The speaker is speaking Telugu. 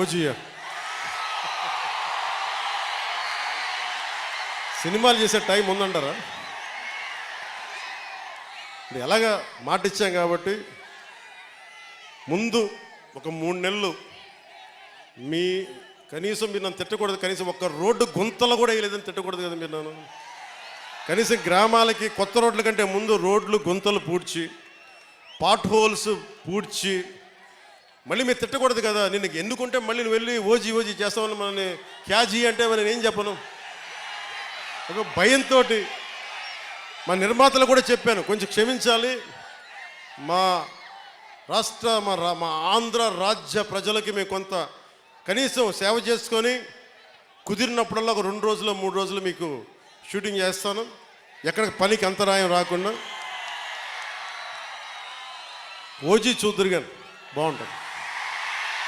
ఓజియా సినిమాలు చేసే టైం ఉందంటారా? ఎలాగా మాట ఇచ్చాం కాబట్టి ముందు ఒక 3 నెలలు మీ కనీసం మీరు నన్ను తిట్టకూడదు, కనీసం ఒక్క రోడ్డు గుంతలు కూడా వేయలేదని తిట్టకూడదు కదా మీరు నన్ను. కనీసం గ్రామాలకి కొత్త రోడ్ల కంటే ముందు రోడ్లు గుంతలు పూడ్చి పాట్ హోల్స్ పూడ్చి మళ్ళీ మీరు తిట్టకూడదు కదా. నిన్ను ఎన్నుకుంటే మళ్ళీ నువ్వు వెళ్ళి ఓజీ చేస్తామని మనని క్యాజీ అంటే నేను ఏం చెప్పను. ఒక భయంతో మా నిర్మాతలు కూడా చెప్పాను, కొంచెం క్షమించాలి, మా రాష్ట్ర మా ఆంధ్ర రాజ్య ప్రజలకి మేము కొంత కనీసం సేవ చేసుకొని కుదిరినప్పుడల్లా ఒక 2 రోజులు 3 రోజులు మీకు షూటింగ్ చేస్తాను, ఎక్కడ పనికి అంతరాయం రాకుండా. ఓజీ చూద్దరు కానీ బాగుంటుంది.